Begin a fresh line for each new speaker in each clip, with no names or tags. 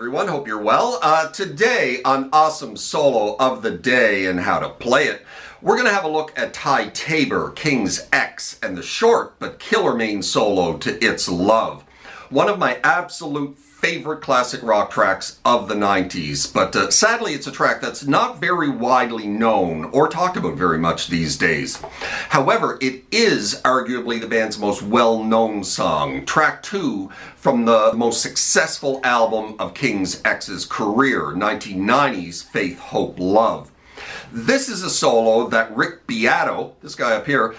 everyone, hope you're well. Today on Awesome Solo of the Day and How to Play It, we're going to have a look at Tabor, King's X, and the short but killer main solo to It's Love. One of my absolute favorite classic rock tracks of the 90s, but sadly it's a track that's not very widely known or talked about very much these days. However, it is arguably the band's most well-known song, track 2 from the most successful album of King's X's career, 1990's Faith, Hope, Love. This is a solo that Rick Beato, this guy up here,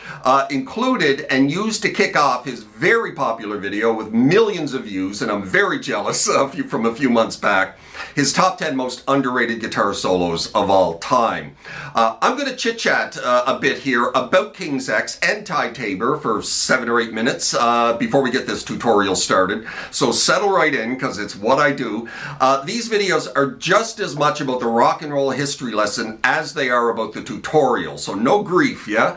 included and used to kick off his very popular video with millions of views, and I'm very jealous from a few months back, his top 10 most underrated guitar solos of all time. I'm going to chit-chat a bit here about King's X and Tabor for 7 or 8 minutes before we get this tutorial started. So settle right in, because it's what I do. These videos are just as much about the rock and roll history lesson as they are about the tutorial, so no grief, yeah?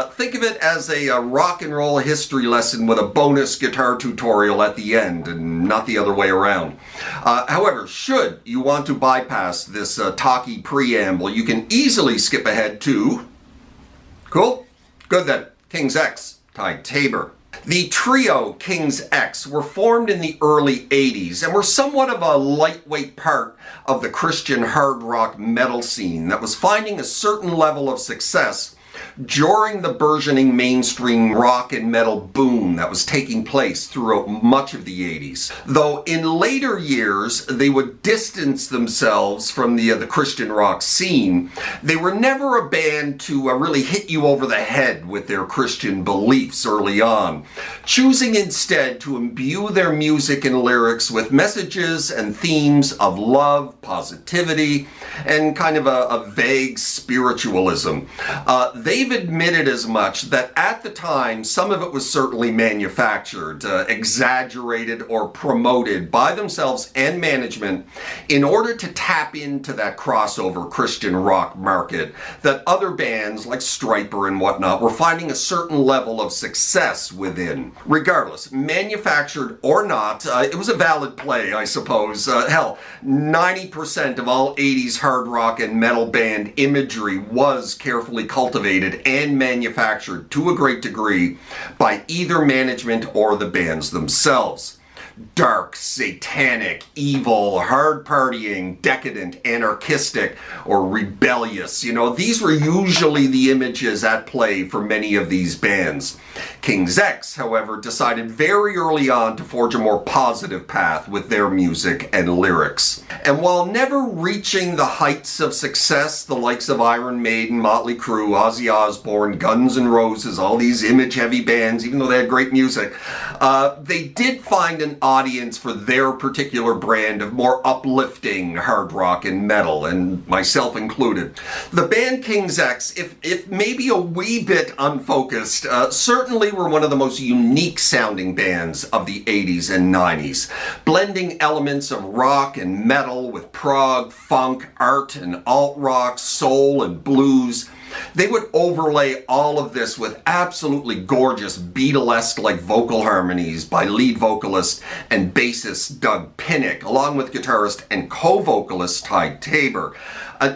Think of it as a rock and roll history lesson with a bonus guitar tutorial at the end, and not the other way around. However, should you want to bypass this talky preamble, you can easily skip ahead to... Cool? Good then. King's X, Tabor. The trio King's X were formed in the early 80s and were somewhat of a lightweight part of the Christian hard rock metal scene that was finding a certain level of success during the burgeoning mainstream rock and metal boom that was taking place throughout much of the 80s. Though in later years they would distance themselves from the Christian rock scene, they were never a band to really hit you over the head with their Christian beliefs early on, choosing instead to imbue their music and lyrics with messages and themes of love, positivity, and kind of a vague spiritualism. They've admitted as much that at the time, some of it was certainly manufactured, exaggerated, or promoted by themselves and management in order to tap into that crossover Christian rock market that other bands like Stryper and whatnot were finding a certain level of success within. Regardless, manufactured or not, it was a valid play, I suppose. Hell, 90% of all 80s hard rock and metal band imagery was carefully cultivated and manufactured to a great degree by either management or the bands themselves. Dark, satanic, evil, hard partying, decadent, anarchistic, or rebellious. You know, these were usually the images at play for many of these bands. King's X, however, decided very early on to forge a more positive path with their music and lyrics. And while never reaching the heights of success, the likes of Iron Maiden, Motley Crue, Ozzy Osbourne, Guns N' Roses, all these image-heavy bands, even though they had great music, they did find an audience for their particular brand of more uplifting hard rock and metal, and myself included. The band King's X, if maybe a wee bit unfocused, certainly were one of the most unique sounding bands of the 80s and 90s, blending elements of rock and metal with prog, funk, art, and alt-rock, soul, and blues. They would overlay all of this with absolutely gorgeous Beatlesque-like vocal harmonies by lead vocalist and bassist Doug Pinnick, along with guitarist and co-vocalist Tabor.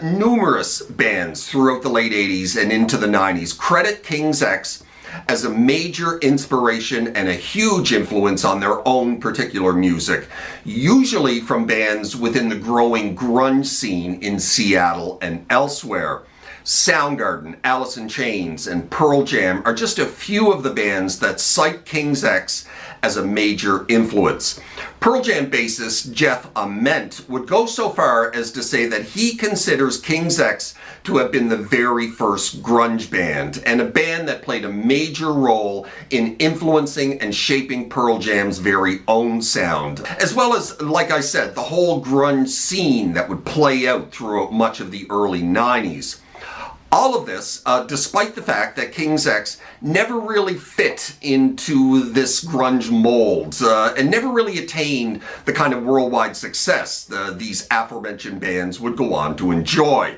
Numerous bands throughout the late 80s and into the 90s credit King's X as a major inspiration and a huge influence on their own particular music, usually from bands within the growing grunge scene in Seattle and elsewhere. Soundgarden, Alice in Chains, and Pearl Jam are just a few of the bands that cite King's X as a major influence. Pearl Jam bassist Jeff Ament would go so far as to say that he considers King's X to have been the very first grunge band, and a band that played a major role in influencing and shaping Pearl Jam's very own sound, as well as, like I said, the whole grunge scene that would play out throughout much of the early 90s. All of this, despite the fact that King's X never really fit into this grunge mold and never really attained the kind of worldwide success these aforementioned bands would go on to enjoy.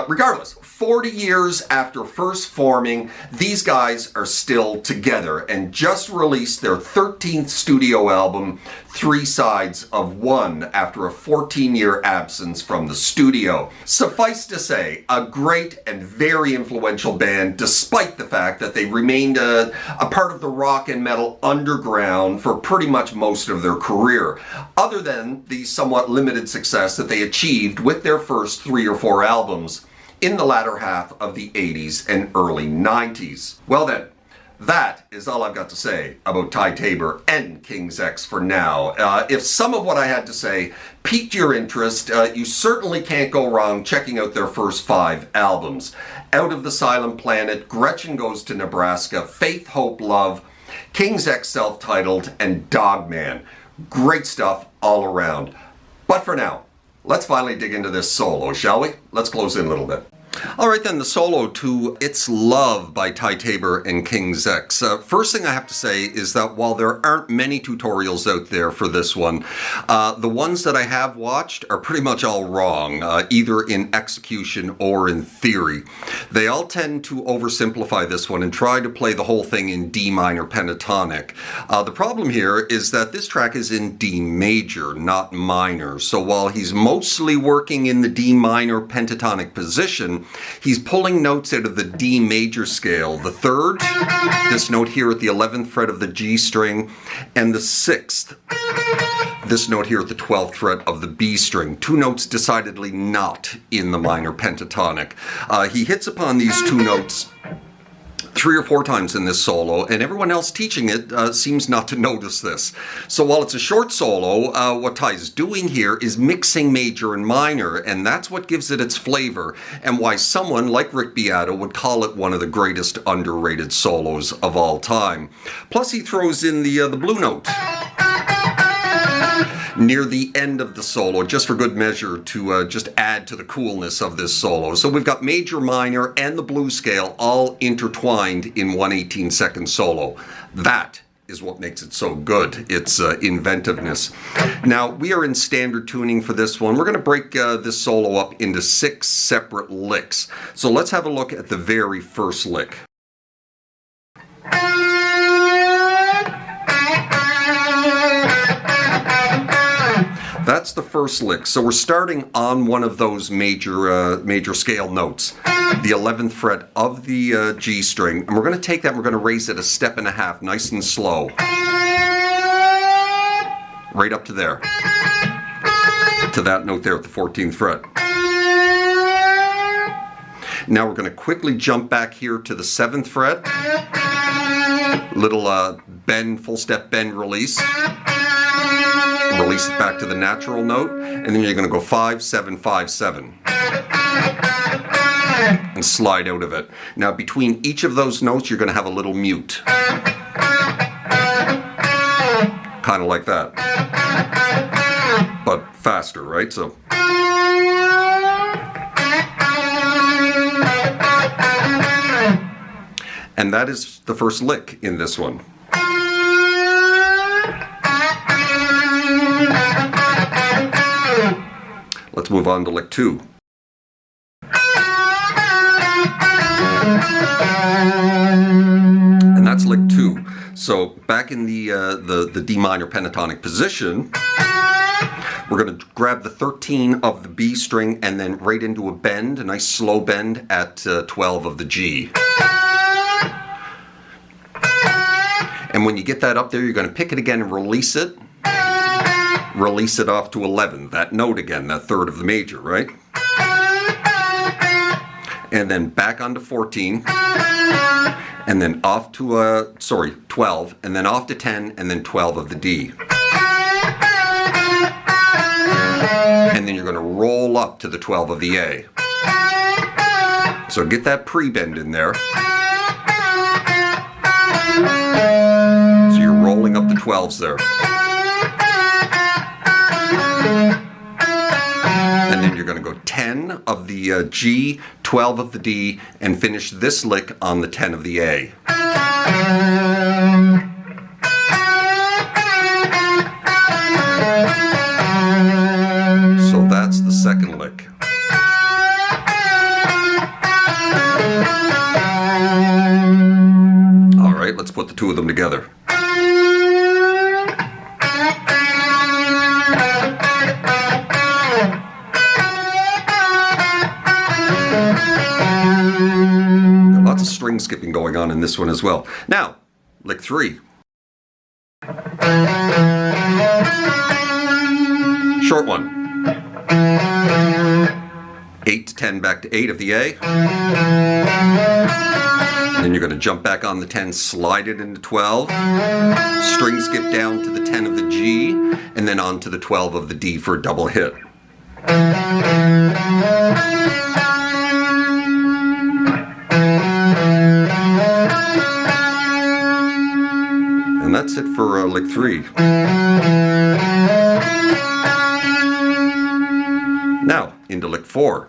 Regardless, 40 years after first forming, these guys are still together and just released their 13th studio album, Three Sides of One, after a 14-year absence from the studio. Suffice to say, a great and very influential band, despite the fact that they remained a part of the rock and metal underground for pretty much most of their career, other than the somewhat limited success that they achieved with their first 3 or 4 albums in the latter half of the 80s and early 90s. Well then, that is all I've got to say about Ty Tabor and King's X for now. If some of what I had to say piqued your interest, you certainly can't go wrong checking out their first 5 albums. Out of the Silent Planet, Gretchen Goes to Nebraska, Faith, Hope, Love, King's X Self-Titled, and Dogman. Great stuff all around. But for now, let's finally dig into this solo, shall we? Let's close in a little bit. All right then, the solo to It's Love by Ty Tabor and King's X. First thing I have to say is that while there aren't many tutorials out there for this one, the ones that I have watched are pretty much all wrong, either in execution or in theory. They all tend to oversimplify this one and try to play the whole thing in D minor pentatonic. The problem here is that this track is in D major, not minor, so while he's mostly working in the D minor pentatonic position, he's pulling notes out of the D major scale, the 3rd, this note here at the 11th fret of the G string, and the 6th, this note here at the 12th fret of the B string. 2 notes decidedly not in the minor pentatonic. He hits upon these 2 notes 3 or 4 times in this solo, and everyone else teaching it seems not to notice this. So while it's a short solo, what Ty's doing here is mixing major and minor, and that's what gives it its flavor, and why someone like Rick Beato would call it one of the greatest underrated solos of all time. Plus he throws in the blue note near the end of the solo, just for good measure, to just add to the coolness of this solo. So we've got major, minor, and the blues scale all intertwined in one 18-second solo. That is what makes it so good. It's inventiveness. Now, we are in standard tuning for this one. We're going to break this solo up into 6 separate licks. So let's have a look at the very first lick. That's the first lick. So we're starting on one of those major scale notes, the 11th fret of the G string, and we're going to take that and we're going to raise it a step and a half, nice and slow, right up to there, to that note there at the 14th fret. Now we're going to quickly jump back here to the 7th fret, little bend, full step bend release. Release it back to the natural note, and then you're going to go 5, 7, 5, 7, and slide out of it. Now between each of those notes you're going to have a little mute, kind of like that, but faster, right? So and that is the first lick in this one. Let's move on to lick 2. And that's lick 2. So back in the D minor pentatonic position, we're going to grab the 13 of the B string and then right into a bend, a nice slow bend at 12 of the G. And when you get that up there, you're going to pick it again and release it. Release it off to 11, that note again, that 3rd of the major, right? And then back onto 14, and then off to 12, and then off to 10, and then 12 of the D. And then you're going to roll up to the 12 of the A. So get that pre-bend in there. So you're rolling up the 12s there. And then you're going to go 10 of the G, 12 of the D, and finish this lick on the 10 of the A. So that's the second lick. put the two of them together. Lots of string skipping going on in this one as well. Now, lick 3. Short one. 8 to 10 back to 8 of the A. Then you're going to jump back on the 10, slide it into 12. String skip down to the 10 of the G, and then on to the 12 of the D for a double hit. And that's it for lick 3. Now, into lick 4.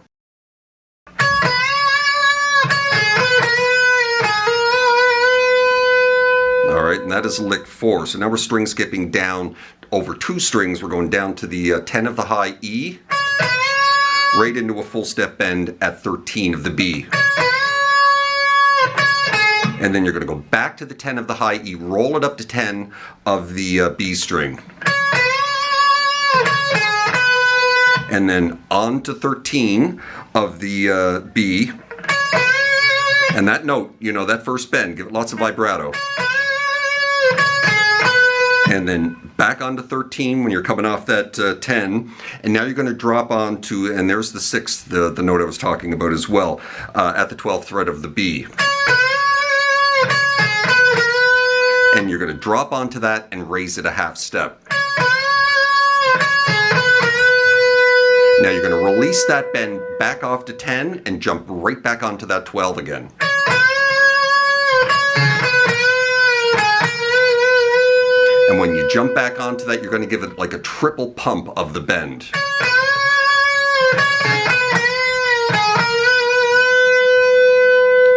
Alright, and that is lick 4. So now we're string skipping down over 2 strings. We're going down to the 10 of the high E, right into a full step bend at 13 of the B. And then you're going to go back to the 10 of the high E, roll it up to 10 of the B string. And then on to 13 of the B. And that note, you know, that first bend, give it lots of vibrato. And then back onto 13 when you're coming off that 10. And now you're going to drop onto, and there's the 6th, the note I was talking about as well, at the 12th fret of the B. And you're going to drop onto that and raise it a half step. Now you're going to release that bend back off to 10 and jump right back onto that 12 again. And when you jump back onto that, you're going to give it like a triple pump of the bend.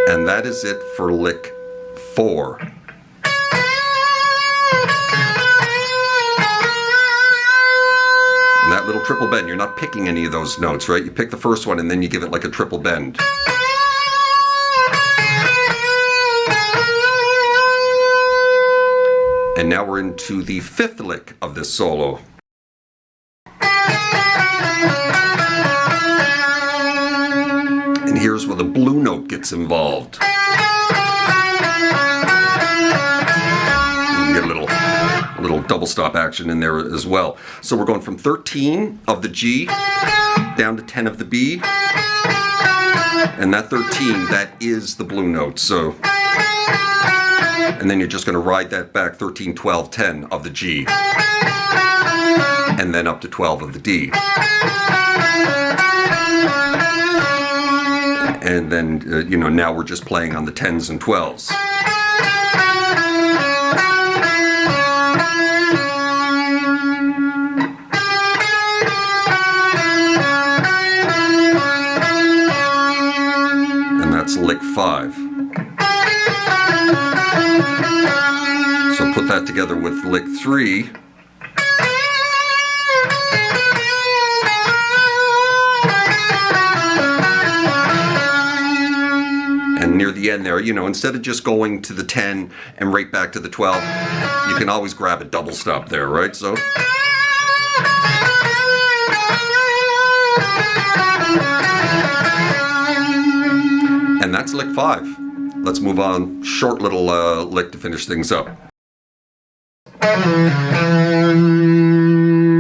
And that is it for lick 4. And that little triple bend, you're not picking any of those notes, right? You pick the first one and then you give it like a triple bend. And now we're into the 5th lick of this solo. And here's where the blue note gets involved. You get a little double stop action in there as well. So we're going from 13 of the G down to 10 of the B. And that 13, that is the blue note. So, and then you're just going to ride that back 13, 12, 10 of the G. And then up to 12 of the D. And then, you know, now we're just playing on the 10s and 12s. And that's lick 5. So put that together with lick 3. And near the end there, you know, instead of just going to the 10 and right back to the 12, you can always grab a double stop there, right? So. And that's lick 5. Let's move on. Short little lick to finish things up.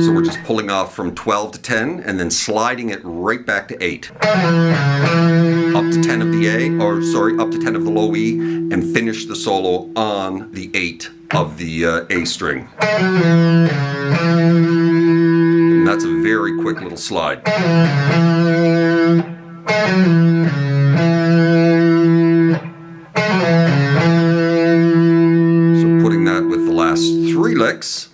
So we're just pulling off from 12 to 10 and then sliding it right back to 8. Up to 10 of the A, or sorry, up to 10 of the low E, and finish the solo on the 8 of the A string. And that's a very quick little slide. So putting that with the last 3 licks.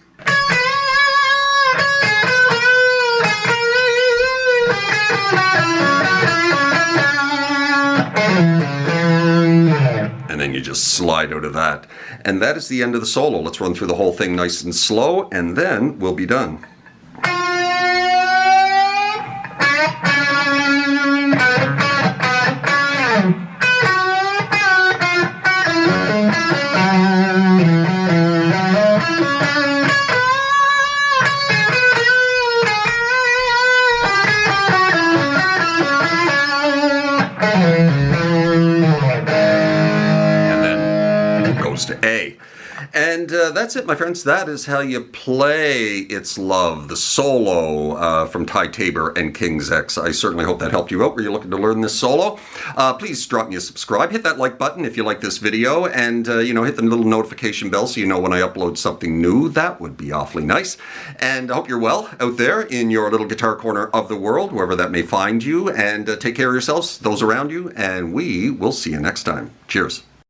And then you just slide out of that. And that is the end of the solo. Let's run through the whole thing nice and slow, and then we'll be done. goes to A. And that's it, my friends. That is how you play It's Love, the solo from Ty Tabor and King's X. I certainly hope that helped you out where you're looking to learn this solo. Please drop me a subscribe. Hit that like button if you like this video. And, hit the little notification bell so you know when I upload something new. That would be awfully nice. And I hope you're well out there in your little guitar corner of the world, wherever that may find you. And take care of yourselves, those around you. And we will see you next time. Cheers.